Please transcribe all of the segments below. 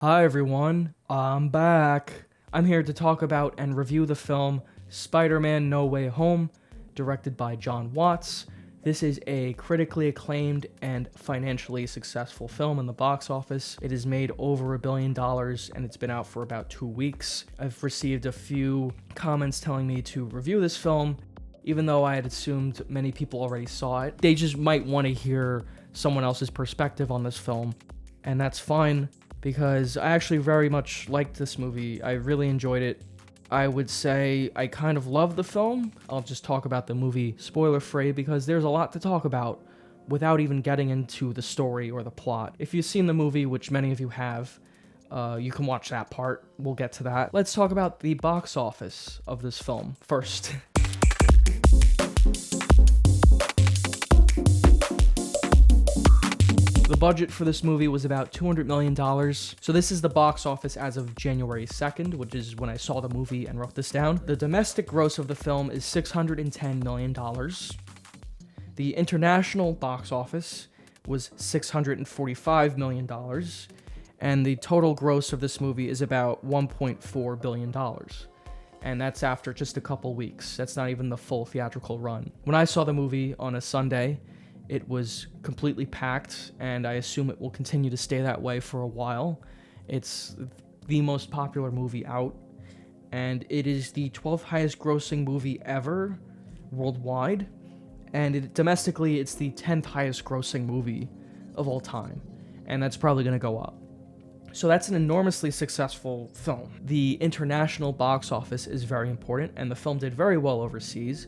Hi everyone, I'm back. I'm here to talk about and review the film Spider-Man No Way Home, directed by Jon Watts. This is a critically acclaimed and financially successful film in the box office. It has made over $1 billion and it's been out for about 2 weeks. I've received a few comments telling me to review this film, even though I had assumed many people already saw it. They just might want to hear someone else's perspective on this film, and that's fine, because I actually very much liked this movie. I really enjoyed it. I would say I kind of love the film. I'll just talk about the movie spoiler-free because there's a lot to talk about without even getting into the story or the plot. If you've seen the movie, which many of you have, you can watch that part. We'll get to that. Let's talk about the box office of this film first. The budget for this movie was about $200 million. So this is the box office as of January 2nd, which is when I saw the movie and wrote this down. The domestic gross of the film is $610 million. The international box office was $645 million. And the total gross of this movie is about $1.4 billion. And that's after just a couple weeks. That's not even the full theatrical run. When I saw the movie on a Sunday, it was completely packed, and I assume it will continue to stay that way for a while. It's the most popular movie out, and it is the 12th highest grossing movie ever worldwide, and domestically it's the 10th highest grossing movie of all time, and that's probably going to go up. So that's an enormously successful film. The international box office is very important, and the film did very well overseas,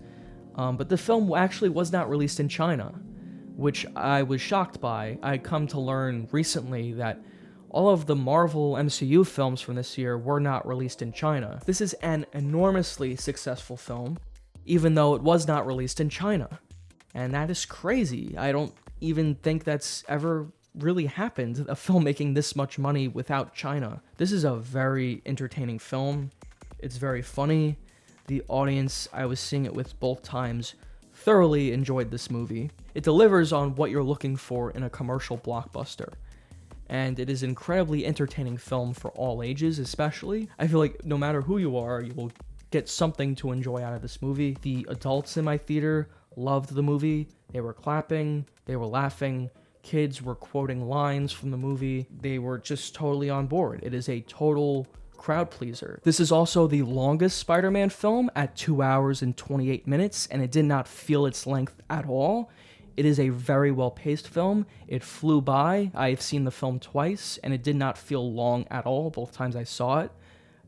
but the film actually was not released in China, which I was shocked by. I come to learn recently that all of the Marvel MCU films from this year were not released in China. This is an enormously successful film, even though it was not released in China. And that is crazy. I don't even think that's ever really happened, a film making this much money without China. This is a very entertaining film. It's very funny. The audience I was seeing it with both times thoroughly enjoyed this movie. It delivers on what you're looking for in a commercial blockbuster. And it is an incredibly entertaining film for all ages, especially. I feel like no matter who you are, you will get something to enjoy out of this movie. The adults in my theater loved the movie. They were clapping, they were laughing, kids were quoting lines from the movie. They were just totally on board. It is a total crowd pleaser. This is also the longest Spider-Man film at 2 hours and 28 minutes, and it did not feel its length at all. It is a very well-paced film. It flew by. I've seen the film twice, and it did not feel long at all both times I saw it.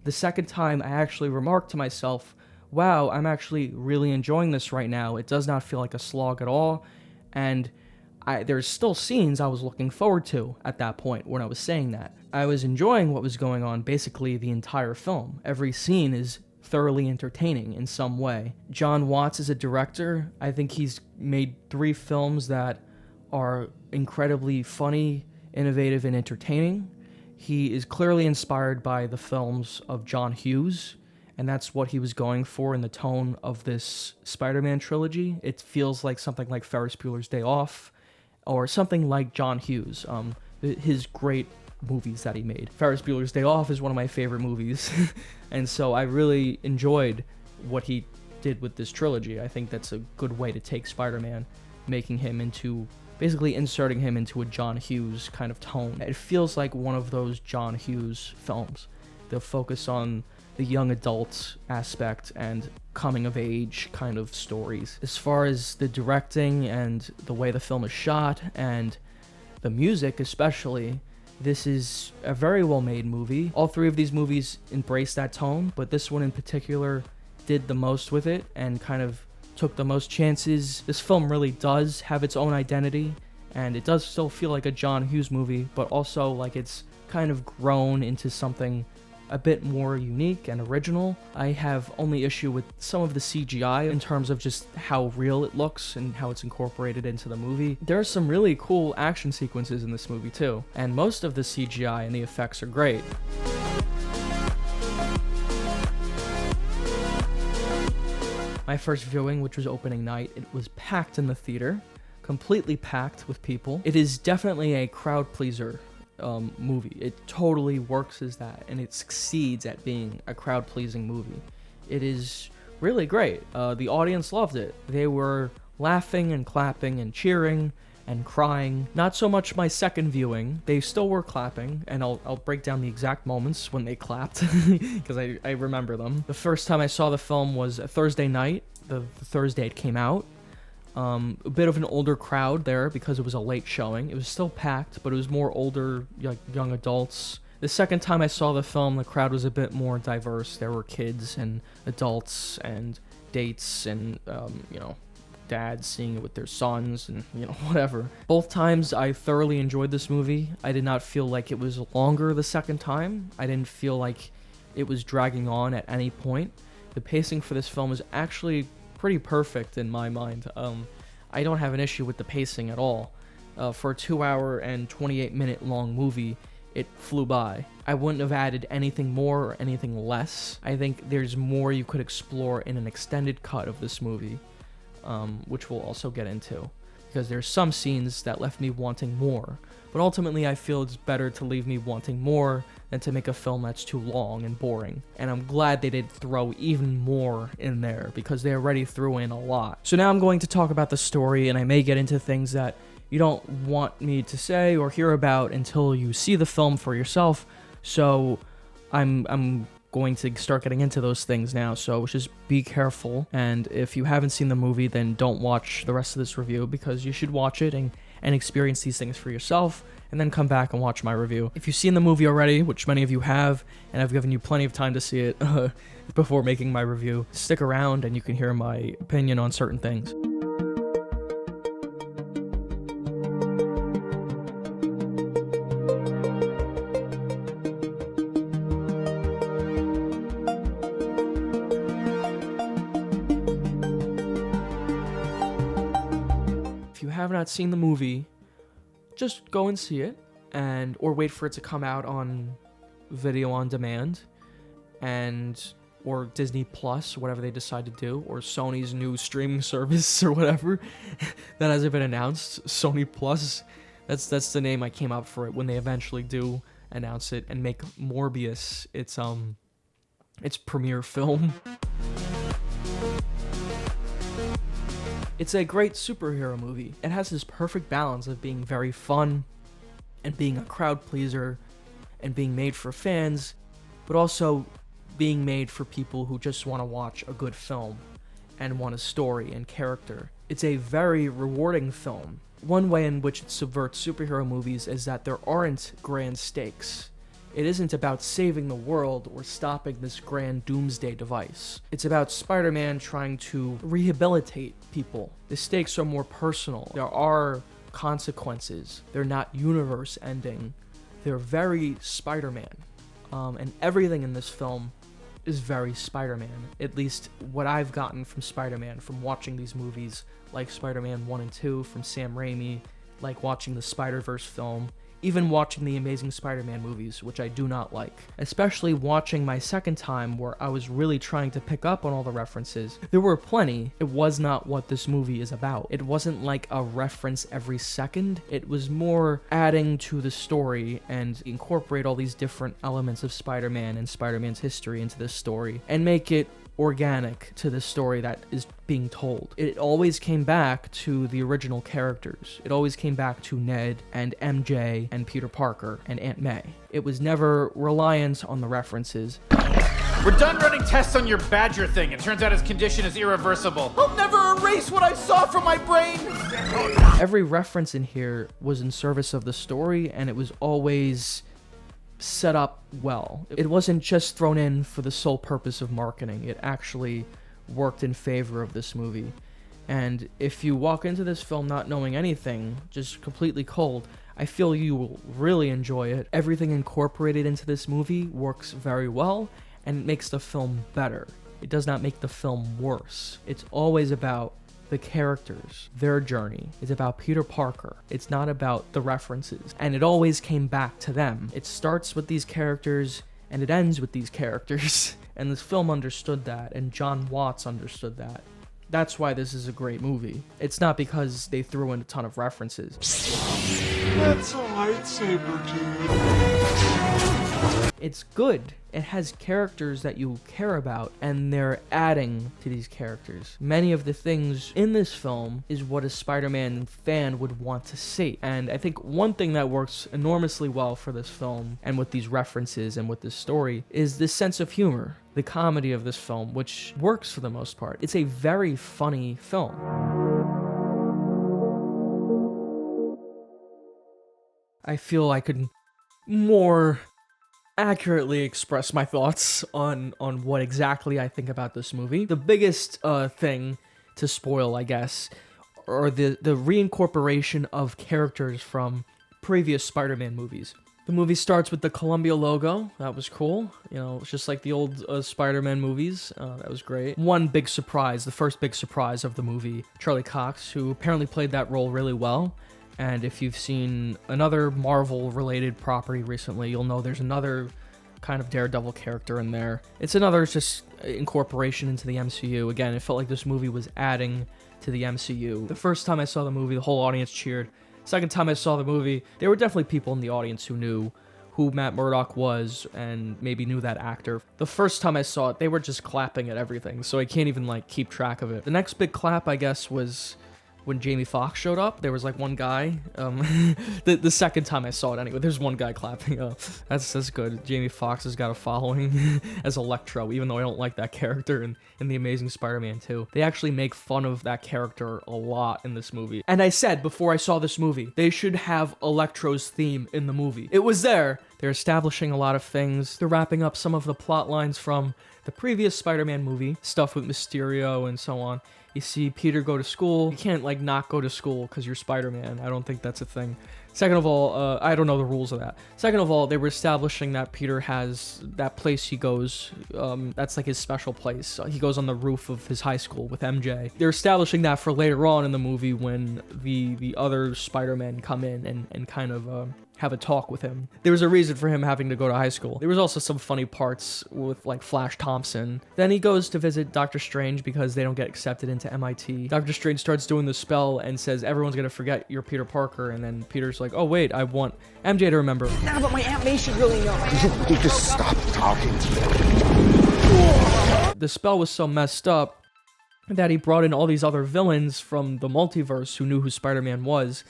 The second time, I actually remarked to myself, wow, I'm actually really enjoying this right now. It does not feel like a slog at all, and there's still scenes I was looking forward to at that point when I was saying that. I was enjoying what was going on basically the entire film. Every scene is thoroughly entertaining in some way. Jon Watts is a director. I think he's made 3 films that are incredibly funny, innovative, and entertaining. He is clearly inspired by the films of John Hughes, and that's what he was going for in the tone of this Spider-Man trilogy. It feels like something like Ferris Bueller's Day Off, or something like John Hughes, his great movies that he made. Ferris Bueller's Day Off is one of my favorite movies, and so I really enjoyed what he did with this trilogy. I think that's a good way to take Spider-Man, making him into, basically inserting him into a John Hughes kind of tone. It feels like one of those John Hughes films. The focus on the young adult aspect and coming of age kind of stories. As far as the directing and the way the film is shot and the music especially, this is a very well-made movie. All 3 of these movies embrace that tone, but this one in particular did the most with it and kind of took the most chances. This film really does have its own identity, and it does still feel like a John Hughes movie, but also like it's kind of grown into something a bit more unique and original. I have only issue with some of the CGI in terms of just how real it looks and how it's incorporated into the movie. There are some really cool action sequences in this movie too, and most of the CGI and the effects are great. My first viewing, which was opening night, it was packed in the theater, completely packed with people. It is definitely a crowd pleaser movie. It totally works as that, and it succeeds at being a crowd-pleasing movie. It is really great. The audience loved it. They were laughing and clapping and cheering and crying. Not so much my second viewing. They still were clapping, and I'll break down the exact moments when they clapped, because I remember them. The first time I saw the film was a Thursday night, the Thursday it came out. A bit of an older crowd there because it was a late showing. It was still packed, but it was more older, like young adults. The second time I saw the film, the crowd was a bit more diverse. There were kids and adults and dates and, dads seeing it with their sons and, whatever. Both times I thoroughly enjoyed this movie. I did not feel like it was longer the second time. I didn't feel like it was dragging on at any point. The pacing for this film is actually pretty perfect in my mind. I don't have an issue with the pacing at all. For a 2-hour and 28-minute long movie, it flew by. I wouldn't have added anything more or anything less. I think there's more you could explore in an extended cut of this movie, which we'll also get into, because there's some scenes that left me wanting more. But ultimately, I feel it's better to leave me wanting more than to make a film that's too long and boring. And I'm glad they did throw even more in there, because they already threw in a lot. So now I'm going to talk about the story, and I may get into things that you don't want me to say or hear about until you see the film for yourself. So I'm going to start getting into those things now, so just be careful. And if you haven't seen the movie, then don't watch the rest of this review, because you should watch it and experience these things for yourself, and then come back and watch my review. If you've seen the movie already, which many of you have, and I've given you plenty of time to see it before making my review, stick around and you can hear my opinion on certain things. If you have not seen the movie, just go and see it, or wait for it to come out on video on demand, or Disney Plus, whatever they decide to do, or Sony's new streaming service or whatever that hasn't been announced. Sony Plus, that's the name I came up for it when they eventually do announce it and make Morbius its premiere film. It's a great superhero movie. It has this perfect balance of being very fun and being a crowd pleaser and being made for fans, but also being made for people who just want to watch a good film and want a story and character. It's a very rewarding film. One way in which it subverts superhero movies is that there aren't grand stakes. It isn't about saving the world or stopping this grand doomsday device. It's about Spider-Man trying to rehabilitate people. The stakes are more personal. There are consequences. They're not universe-ending. They're very Spider-Man. And everything in this film is very Spider-Man. At least what I've gotten from Spider-Man, from watching these movies, like Spider-Man 1 and 2 from Sam Raimi, like watching the Spider-Verse film, even watching the Amazing Spider-Man movies, which I do not like. Especially watching my second time, where I was really trying to pick up on all the references. There were plenty. It was not what this movie is about. It wasn't like a reference every second. It was more adding to the story and incorporate all these different elements of Spider-Man and Spider-Man's history into this story and make it organic to the story that is being told. It always came back to the original characters. It always came back to Ned and MJ and Peter Parker and Aunt May. It was never reliant on the references. We're done running tests on your Badger thing. It turns out his condition is irreversible. I'll never erase what I saw from my brain! Every reference in here was in service of the story, and it was always set up well. It wasn't just thrown in for the sole purpose of marketing. It actually worked in favor of this movie. And if you walk into this film not knowing anything, just completely cold, I feel you will really enjoy it. Everything incorporated into this movie works very well, and it makes the film better. It does not make the film worse. It's always about the characters, their journey. It's about Peter Parker. It's not about the references. And it always came back to them. It starts with these characters, and it ends with these characters. And this film understood that, and John Watts understood that. That's why this is a great movie. It's not because they threw in a ton of references. That's a lightsaber, dude. It's good. It has characters that you care about, and they're adding to these characters. Many of the things in this film is what a Spider-Man fan would want to see. And I think one thing that works enormously well for this film, and with these references and with this story, is this sense of humor. The comedy of this film, which works for the most part. It's a very funny film. I feel I could more accurately express my thoughts on what exactly I think about this movie. The biggest thing to spoil, I guess, are the reincorporation of characters from previous Spider-Man movies. The movie starts with the Columbia logo. That was cool. You know, it's just like the old Spider-Man movies. That was great. One big surprise, the first big surprise of the movie, Charlie Cox, who apparently played that role really well. And if you've seen another Marvel-related property recently, you'll know there's another kind of Daredevil character in there. It's another just incorporation into the MCU. Again, it felt like this movie was adding to the MCU. The first time I saw the movie, the whole audience cheered. Second time I saw the movie, there were definitely people in the audience who knew who Matt Murdock was and maybe knew that actor. The first time I saw it, they were just clapping at everything, so I can't even like keep track of it. The next big clap, I guess, was when Jamie Foxx showed up. There was like one guy, the second time I saw it anyway, there's one guy clapping. That's good. Jamie Foxx has got a following as Electro, even though I don't like that character in The Amazing Spider-Man 2. They actually make fun of that character a lot in this movie. And I said before I saw this movie, they should have Electro's theme in the movie. It was there. They're establishing a lot of things. They're wrapping up some of the plot lines from the previous Spider-Man movie, stuff with Mysterio and so on. You see Peter go to school. You can't, like, not go to school because you're Spider-Man. I don't think that's a thing. Second of all, I don't know the rules of that. Second of all, they were establishing that Peter has that place he goes. That's like his special place. He goes on the roof of his high school with MJ. They're establishing that for later on in the movie when the other Spider-Men come in and kind of have a talk with him. There was a reason for him having to go to high school. There was also some funny parts with like Flash Thompson. Then he goes to visit Doctor Strange because they don't get accepted into MIT. Doctor Strange starts doing the spell and says, everyone's gonna forget you're Peter Parker. And then Peter's like, oh wait, I want MJ to remember. Nah, but my Aunt May should really know. You just stop talking to me. The spell was so messed up that he brought in all these other villains from the multiverse who knew who Spider-Man was.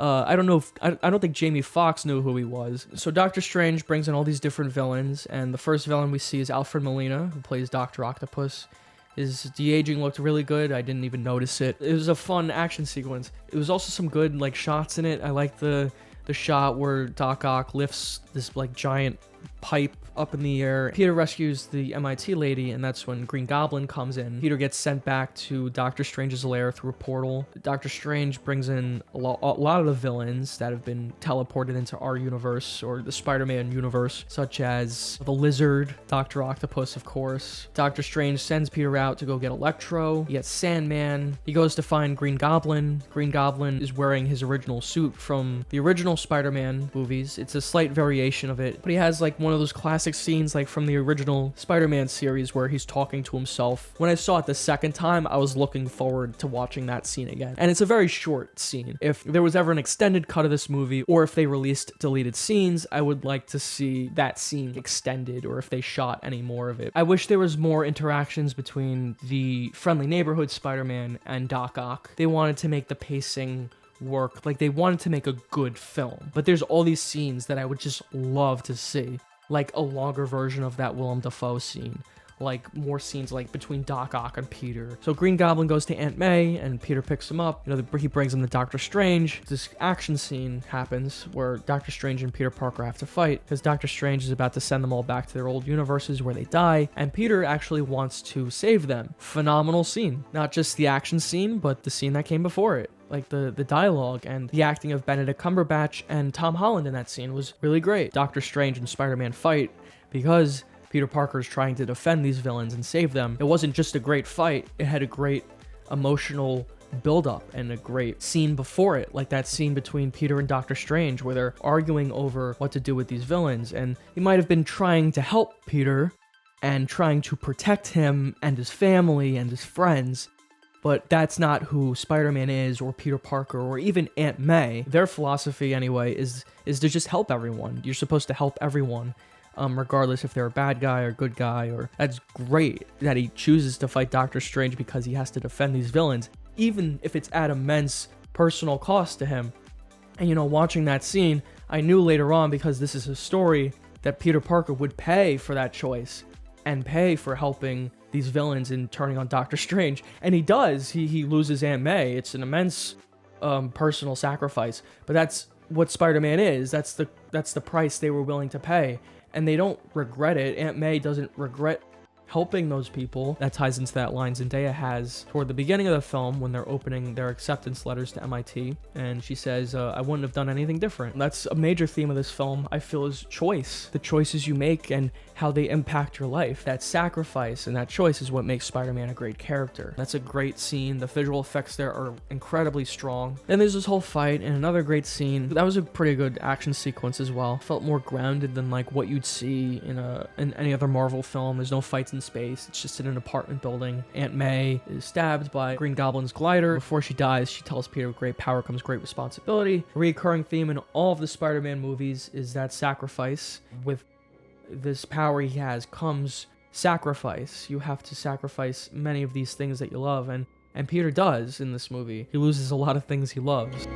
I don't think Jamie Foxx knew who he was. So Doctor Strange brings in all these different villains, and the first villain we see is Alfred Molina, who plays Dr. Octopus. His de-aging looked really good. I didn't even notice it. It was a fun action sequence. It was also some good like shots in it. I like the shot where Doc Ock lifts this like giant pipe up in the air. Peter rescues the MIT lady, and that's when Green Goblin comes in. Peter gets sent back to Doctor Strange's lair through a portal. Doctor Strange brings in a lot of the villains that have been teleported into our universe, or the Spider-Man universe, such as the Lizard, Dr. Octopus, of course. Doctor Strange sends Peter out to go get Electro. He gets Sandman. He goes to find Green Goblin. Green Goblin is wearing his original suit from the original Spider-Man movies. It's a slight variation of it, but he has like one of those classic scenes like from the original Spider-Man series where he's talking to himself. When I saw it the second time, I was looking forward to watching that scene again. And it's a very short scene. If there was ever an extended cut of this movie, or if they released deleted scenes, I would like to see that scene extended, or if they shot any more of it. I wish there was more interactions between the friendly neighborhood Spider-Man and Doc Ock. They wanted to make the pacing work. Like, they wanted to make a good film. But there's all these scenes that I would just love to see. Like a longer version of that Willem Dafoe scene. Like more scenes like between Doc Ock and Peter. So Green Goblin goes to Aunt May and Peter picks him up. You know, he brings him to Doctor Strange. This action scene happens where Doctor Strange and Peter Parker have to fight because Doctor Strange is about to send them all back to their old universes where they die. And Peter actually wants to save them. Phenomenal scene. Not just the action scene, but the scene that came before it. Like the dialogue and the acting of Benedict Cumberbatch and Tom Holland in that scene was really great. Doctor Strange and Spider-Man fight because Peter Parker is trying to defend these villains and save them. It wasn't just a great fight, it had a great emotional build-up and a great scene before it, like that scene between Peter and Doctor Strange where they're arguing over what to do with these villains, and he might have been trying to help Peter and trying to protect him and his family and his friends, But that's not who Spider-Man is, or Peter Parker, or even Aunt May. Their philosophy, anyway, is to just help everyone. You're supposed to help everyone, regardless if they're a bad guy or good guy. Or that's great that he chooses to fight Doctor Strange because he has to defend these villains, even if it's at immense personal cost to him. And, watching that scene, I knew later on, because this is a story, that Peter Parker would pay for that choice and pay for helping these villains and turning on Doctor Strange. And he does. He loses Aunt May. It's an immense personal sacrifice. But that's what Spider-Man is. That's the price they were willing to pay. And they don't regret it. Aunt May doesn't regret helping those people. That ties into that line Zendaya has toward the beginning of the film when they're opening their acceptance letters to MIT, and she says, I wouldn't have done anything different. That's a major theme of this film, I feel, is choice. The choices you make and how they impact your life. That sacrifice and that choice is what makes Spider-Man a great character. That's a great scene. The visual effects there are incredibly strong. Then there's this whole fight and another great scene. That was a pretty good action sequence as well. Felt more grounded than like what you'd see in any other Marvel film. There's no fights in space. It's just in an apartment building. Aunt May is stabbed by Green Goblin's glider. Before she dies, she tells Peter, with great power comes great responsibility. A recurring theme in all of the Spider-Man movies is that sacrifice. With this power he has comes sacrifice. You have to sacrifice many of these things that you love, and Peter does in this movie. He loses a lot of things he loves.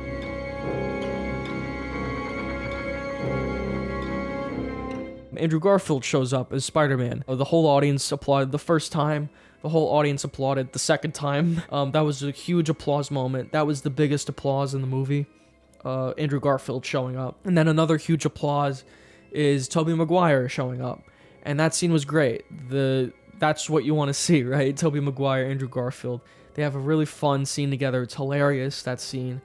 Andrew Garfield shows up as Spider-Man. The whole audience applauded the first time. The whole audience applauded the second time. That was a huge applause moment. That was the biggest applause in the movie. Andrew Garfield showing up. And then another huge applause is Tobey Maguire showing up. And that scene was great. That's what you want to see, right? Tobey Maguire, Andrew Garfield. They have a really fun scene together. It's hilarious, that scene.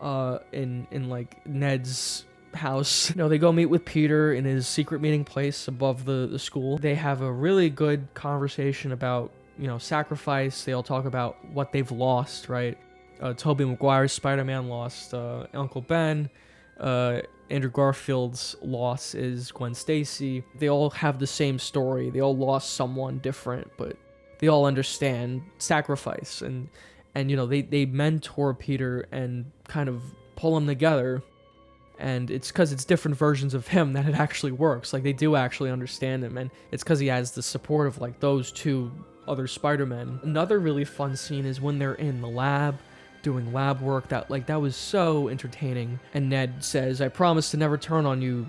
In like Ned's house. They go meet with Peter in his secret meeting place above the school. They have a really good conversation about, sacrifice. They all talk about what they've lost, right? Tobey Maguire's Spider-Man lost Uncle Ben. Andrew Garfield's loss is Gwen Stacy. They all have the same story. They all lost someone different, but they all understand sacrifice. And they mentor Peter and kind of pull him together. And it's because it's different versions of him that it actually works. Like, they do actually understand him, and it's because he has the support of, like, those two other Spider-Men. Another really fun scene is when they're in the lab doing lab work. That was so entertaining. And Ned says, I promise to never turn on you,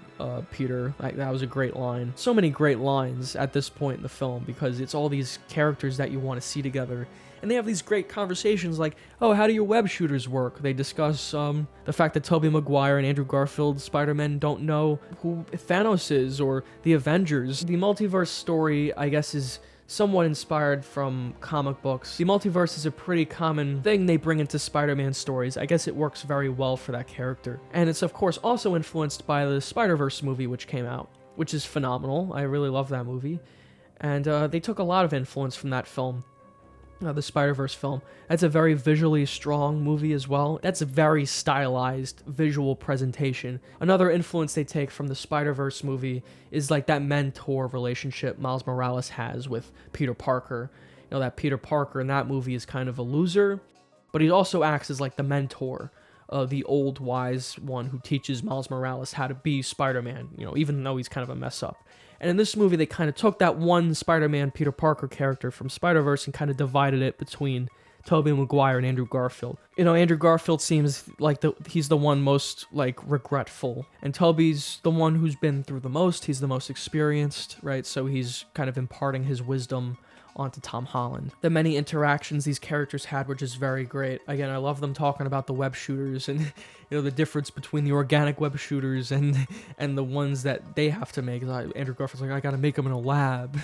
Peter. That was a great line. So many great lines at this point in the film, because it's all these characters that you want to see together. And they have these great conversations like, oh, how do your web shooters work? They discuss the fact that Tobey Maguire and Andrew Garfield Spider-Man don't know who Thanos is or the Avengers. The multiverse story, I guess, is somewhat inspired from comic books. The multiverse is a pretty common thing they bring into Spider-Man stories. I guess it works very well for that character. And it's, of course, also influenced by the Spider-Verse movie which came out, which is phenomenal. I really love that movie. And they took a lot of influence from that film. The Spider-Verse film. That's a very visually strong movie as well. That's a very stylized visual presentation. Another influence they take from the Spider-Verse movie is like that mentor relationship Miles Morales has with Peter Parker. That Peter Parker in that movie is kind of a loser, but he also acts as like the mentor, the old wise one who teaches Miles Morales how to be Spider-Man, even though he's kind of a mess up. And in this movie, they kind of took that one Spider-Man Peter Parker character from Spider-Verse and kind of divided it between Tobey Maguire and Andrew Garfield. Andrew Garfield seems like he's the one most, like, regretful. And Tobey's the one who's been through the most. He's the most experienced, right? So he's kind of imparting his wisdom onto Tom Holland. The many interactions these characters had were just very great. Again, I love them talking about the web shooters and the difference between the organic web shooters and the ones that they have to make. Andrew Garfield's like, I gotta make them in a lab.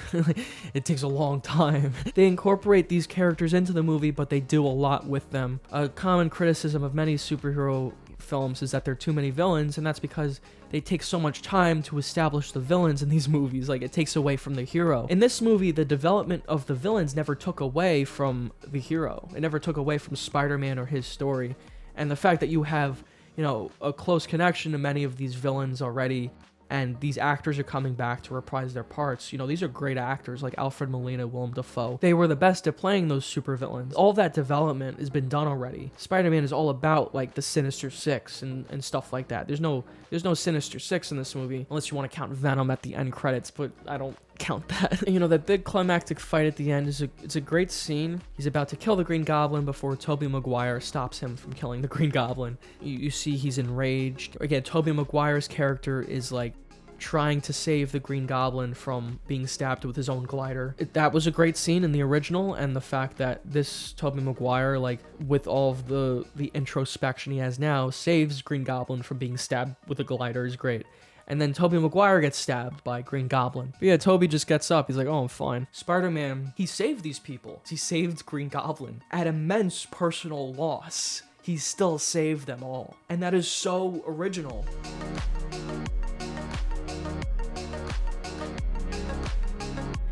It takes a long time. They incorporate these characters into the movie, but they do a lot with them. A common criticism of many superhero films is that there are too many villains, and that's because they take so much time to establish the villains in these movies. Like, it takes away from the hero. In this movie, the development of the villains never took away from the hero. It never took away from Spider-Man or his story. And the fact that you have, a close connection to many of these villains already, and these actors are coming back to reprise their parts. You know, these are great actors like Alfred Molina, Willem Dafoe. They were the best at playing those supervillains. All that development has been done already. Spider-Man is all about like the Sinister Six and stuff like that. There's no Sinister Six in this movie, unless you want to count Venom at the end credits, but I don't count that. You know, that big climactic fight at the end it's a great scene. He's about to kill the Green Goblin before Tobey Maguire stops him from killing the Green Goblin. You see he's enraged. Again, Tobey Maguire's character is like trying to save the Green Goblin from being stabbed with his own glider. That was a great scene in the original, and the fact that this Tobey Maguire, like with all of the introspection he has now, saves Green Goblin from being stabbed with a glider is great. And then Tobey Maguire gets stabbed by Green Goblin. But yeah, Tobey just gets up. He's like, oh, I'm fine. Spider-Man, he saved these people. He saved Green Goblin at immense personal loss. He still saved them all. And that is so original.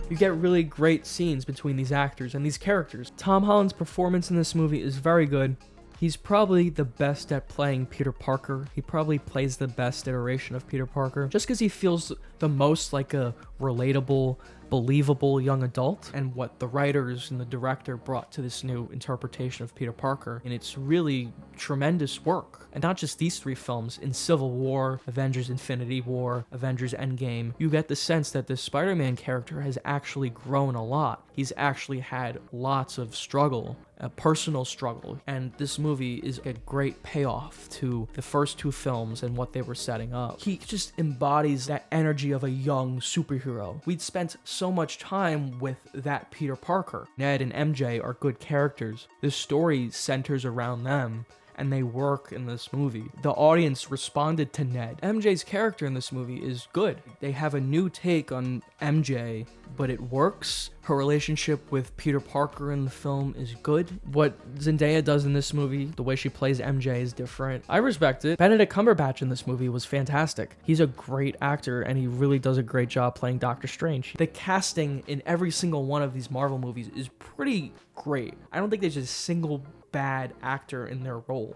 You get really great scenes between these actors and these characters. Tom Holland's performance in this movie is very good. He's probably the best at playing Peter Parker. He probably plays the best iteration of Peter Parker, just because he feels the most like a relatable, believable young adult, and what the writers and the director brought to this new interpretation of Peter Parker. And it's really tremendous work. And not just these three films. In Civil War, Avengers Infinity War, Avengers Endgame, you get the sense that this Spider-Man character has actually grown a lot. He's actually had lots of struggle, a personal struggle, and this movie is a great payoff to the first two films and what they were setting up. He just embodies that energy of a young superhero. We'd spent so much time with that Peter Parker. Ned and MJ are good characters. This story centers around them, and they work in this movie. The audience responded to Ned. MJ's character in this movie is good. They have a new take on MJ, but it works. Her relationship with Peter Parker in the film is good. What Zendaya does in this movie, the way she plays MJ, is different. I respect it. Benedict Cumberbatch in this movie was fantastic. He's a great actor, and he really does a great job playing Doctor Strange. The casting in every single one of these Marvel movies is pretty great. I don't think there's a single bad actor in their role.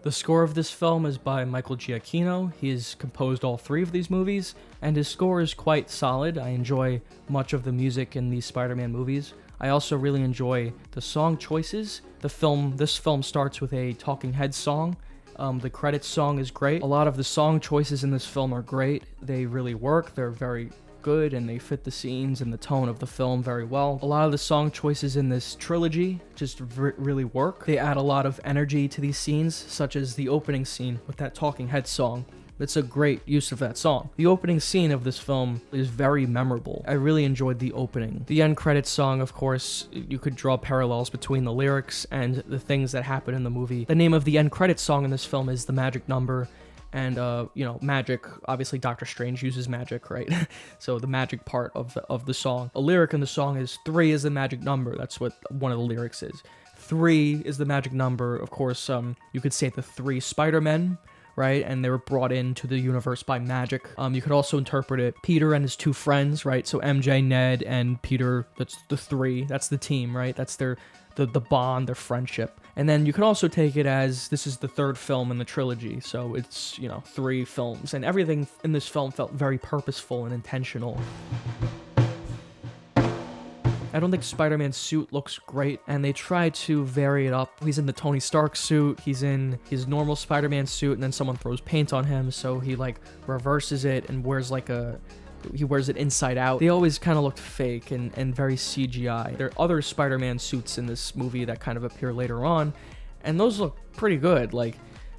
The score of this film is by Michael Giacchino. He has composed all three of these movies, and his score is quite solid. I enjoy much of the music in these Spider-Man movies. I also really enjoy the song choices. This film starts with a Talking Heads song. The credits song is great. A lot of the song choices in this film are great. They really work. They're very good, and they fit the scenes and the tone of the film very well. A lot of the song choices in this trilogy just really work. They add a lot of energy to these scenes, such as the opening scene with that Talking Heads song. It's a great use of that song. The opening scene of this film is very memorable. I really enjoyed the opening. The end credits song, of course, you could draw parallels between the lyrics and the things that happen in the movie. The name of the end credits song in this film is The Magic Number. And, magic, obviously Doctor Strange uses magic, right? So the magic part of the song. A lyric in the song is 3 is the magic number. That's what one of the lyrics is. 3 is the magic number. Of course, you could say the 3 Spider-Men, right? And they were brought into the universe by magic. You could also interpret it Peter and his 2 friends, right? So MJ, Ned, and Peter, that's the 3. That's the team, right? That's the bond, their friendship. And then you can also take it as this is the 3rd film in the trilogy, so it's, 3 films, and everything in this film felt very purposeful and intentional. I don't think Spider-Man's suit looks great, and they try to vary it up. He's in the Tony Stark suit, he's in his normal Spider-Man suit, and then someone throws paint on him, so he, reverses it and wears, he wears it inside out. They always kind of looked fake and very CGI. There are other Spider-Man suits in this movie that kind of appear later on, and those look pretty good.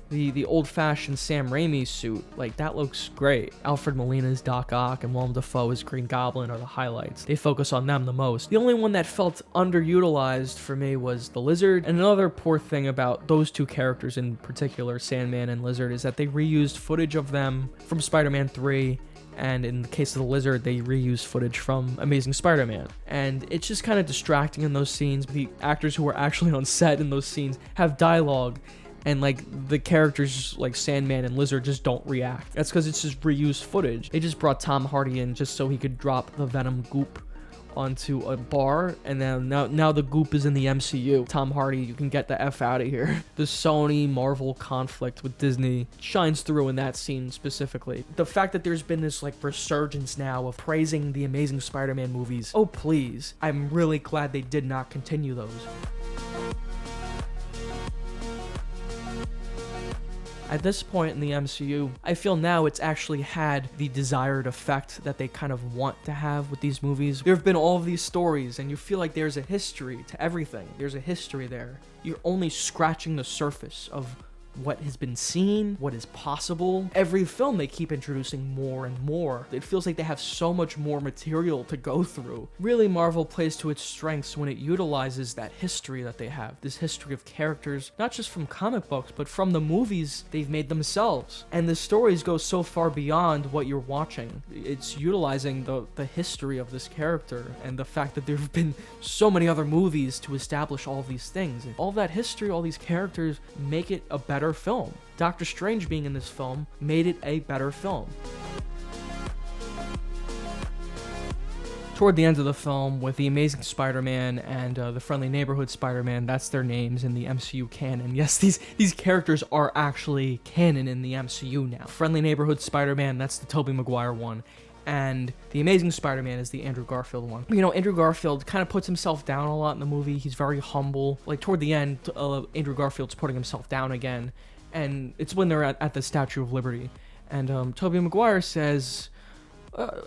The old-fashioned Sam Raimi suit, that looks great. Alfred Molina's Doc Ock and Willem Dafoe as Green Goblin are the highlights. They focus on them the most. The only one that felt underutilized for me was the Lizard. And another poor thing about those 2 characters in particular, Sandman and Lizard, is that they reused footage of them from Spider-Man 3, and in the case of the Lizard, they reuse footage from Amazing Spider-Man. And it's just kind of distracting in those scenes. The actors who are actually on set in those scenes have dialogue, and the characters like Sandman and Lizard just don't react. That's because it's just reused footage. They just brought Tom Hardy in just so he could drop the Venom goop onto a bar, and then now the goop is in the MCU. Tom Hardy, you can get the F out of here. The Sony Marvel conflict with Disney shines through in that scene specifically. The fact that there's been this like resurgence now of praising the Amazing Spider-Man movies. Oh please, I'm really glad they did not continue those. At this point in the MCU, I feel now it's actually had the desired effect that they kind of want to have with these movies. There have been all of these stories, and you feel like there's a history to everything. There's a history there. You're only scratching the surface of what has been seen, what is possible. Every film they keep introducing more and more. It feels like they have so much more material to go through. Really, Marvel plays to its strengths when it utilizes that history that they have. This history of characters, not just from comic books, but from the movies they've made themselves. And the stories go so far beyond what you're watching. It's utilizing the history of this character and the fact that there have been so many other movies to establish all of these things. And all that history, all these characters make it a better film. Doctor Strange being in this film made it a better film. Toward the end of the film, with the Amazing Spider-Man and the Friendly Neighborhood Spider-Man, that's their names in the MCU canon. Yes, these characters are actually canon in the MCU now. Friendly Neighborhood Spider-Man, that's the Tobey Maguire one. And the Amazing Spider-Man is the Andrew Garfield one. You know, Andrew Garfield kind of puts himself down a lot in the movie. He's very humble. Like, toward the end, Andrew Garfield's putting himself down again. And it's when they're at the Statue of Liberty. And Tobey Maguire says,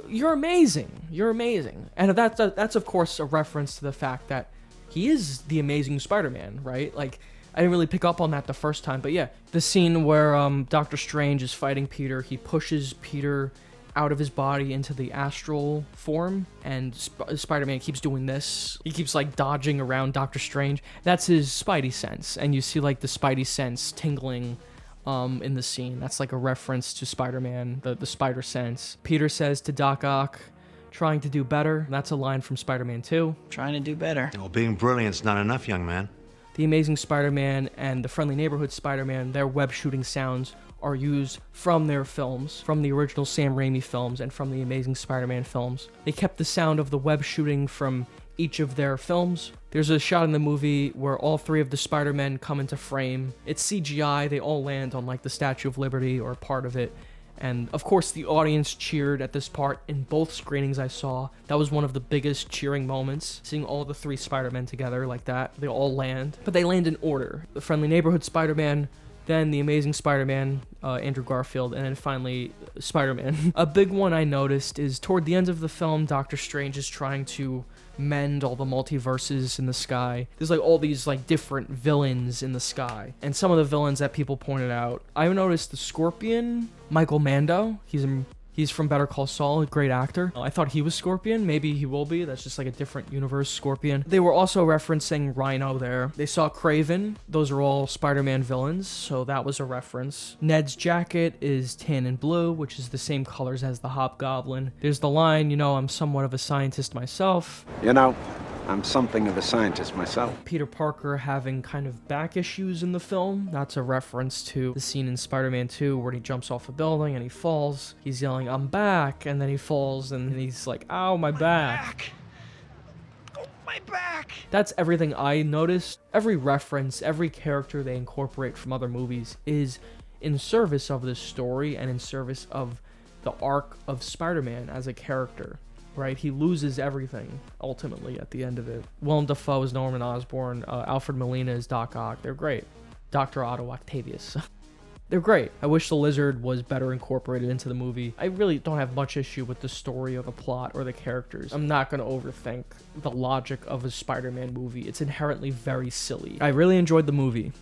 you're amazing. You're amazing. And that's, of course, a reference to the fact that he is the Amazing Spider-Man, right? Like, I didn't really pick up on that the first time. But yeah, the scene where Doctor Strange is fighting Peter, he pushes Peter out of his body into the astral form, and Spider-Man keeps doing this. He keeps like dodging around Doctor Strange. That's his Spidey sense, and you see like the Spidey sense tingling in the scene. That's like a reference to Spider-Man, the spider sense. Peter says to Doc Ock, trying to do better. That's a line from Spider-Man 2. Trying to do better. Well, being brilliant's not enough, young man. The Amazing Spider-Man and the Friendly Neighborhood Spider-Man, their web shooting sounds are used from their films, from the original Sam Raimi films and from the Amazing Spider-Man films. They kept the sound of the web shooting from each of their films. There's a shot in the movie where all three of the Spider-Men come into frame. It's CGI, they all land on like the Statue of Liberty or part of it. And of course the audience cheered at this part in both screenings I saw. That was one of the biggest cheering moments, seeing all the three Spider-Men together like that. They all land, but they land in order. The Friendly Neighborhood Spider-Man, then the Amazing Spider-Man, Andrew Garfield, and then finally Spider-Man. A big one I noticed is toward the end of the film, Doctor Strange is trying to mend all the multiverses in the sky. There's like all these like different villains in the sky, and some of the villains that people pointed out, I noticed the Scorpion, Michael Mando. He's from Better Call Saul, a great actor. I thought he was Scorpion. Maybe he will be. That's just like a different universe Scorpion. They were also referencing Rhino there. They saw Kraven. Those are all Spider-Man villains, so that was a reference. Ned's jacket is tan and blue, which is the same colors as the Hobgoblin. There's the line, you know, I'm somewhat of a scientist myself. You know, I'm something of a scientist myself. Peter Parker having kind of back issues in the film. That's a reference to the scene in Spider-Man 2 where he jumps off a building and he falls. He's yelling, I'm back, and then he falls and he's like, ow, my back. Oh, my back! That's everything I noticed. Every reference, every character they incorporate from other movies is in service of this story and in service of the arc of Spider-Man as a character. Right, he loses everything ultimately at the end of it. Willem Dafoe is Norman Osborn, Alfred Molina is Doc Ock. They're great. Dr. Otto Octavius. They're great. I wish the Lizard was better incorporated into the movie. I really don't have much issue with the story or the plot or the characters. I'm not going to overthink the logic of a Spider-Man movie. It's inherently very silly. I really enjoyed the movie.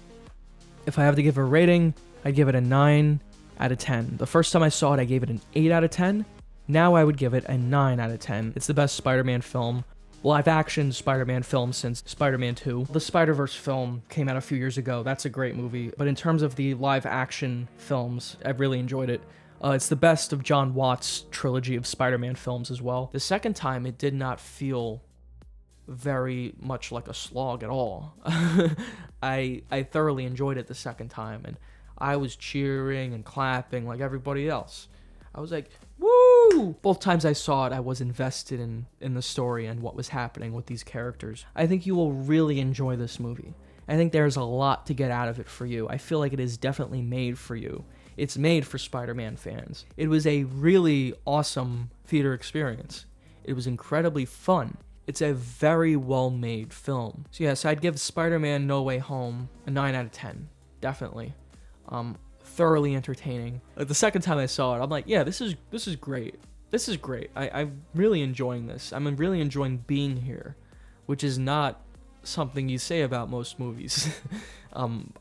If I have to give a rating, I'd give it a 9 out of 10. The first time I saw it, I gave it an 8 out of 10. Now I would give it a 9 out of 10. It's the best Spider-Man film, live-action Spider-Man film since Spider-Man 2. The Spider-Verse film came out a few years ago. That's a great movie. But in terms of the live-action films, I've really enjoyed it. It's the best of John Watts' trilogy of Spider-Man films as well. The second time, it did not feel very much like a slog at all. I thoroughly enjoyed it the second time, and I was cheering and clapping like everybody else. I was like, woo! woo! Both times I saw it, I was invested in the story and what was happening with these characters. I think you will really enjoy this movie. I think there's a lot to get out of it for you. I feel like it is definitely made for you. It's made for Spider-Man fans. It was a really awesome theater experience. It was incredibly fun. It's a very well-made film. So yes, I'd give Spider-Man No Way Home a 9 out of 10. Definitely. Thoroughly entertaining. Like, the second time I saw it, I'm like, yeah, this is great. This is great. I'm really enjoying this. I'm really enjoying being here, which is not something you say about most movies.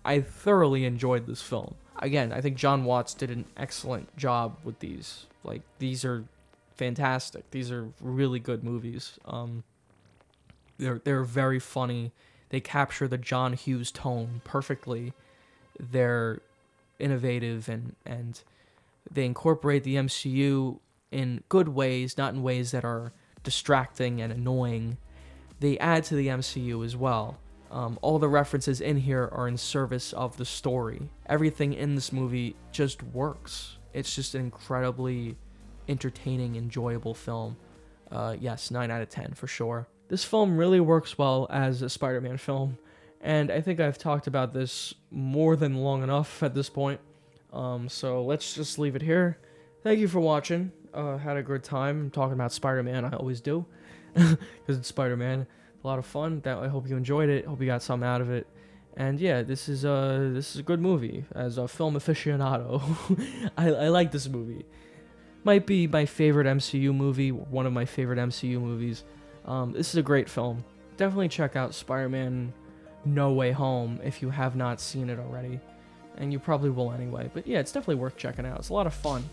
I thoroughly enjoyed this film. Again, I think John Watts did an excellent job with these. Like, these are fantastic. These are really good movies. They're very funny. They capture the John Hughes tone perfectly. They're innovative and they incorporate the MCU in good ways, not in ways that are distracting and annoying. They add to the MCU as well. All the references in here are in service of the story. Everything in this movie just works. It's just an incredibly entertaining, enjoyable film. Yes, 9 out of 10 for sure. This film really works well as a Spider-Man film, and I think I've talked about this more than long enough at this point. So let's just leave it here. Thank you for watching. Had a good time talking about Spider-Man. I always do, because it's Spider-Man. A lot of fun. I hope you enjoyed it. Hope you got something out of it. And yeah, this is a good movie. As a film aficionado, I like this movie. Might be my favorite MCU movie. One of my favorite MCU movies. This is a great film. Definitely check out Spider-Man No Way Home if you have not seen it already. And you probably will anyway. But yeah, it's definitely worth checking out. It's a lot of fun.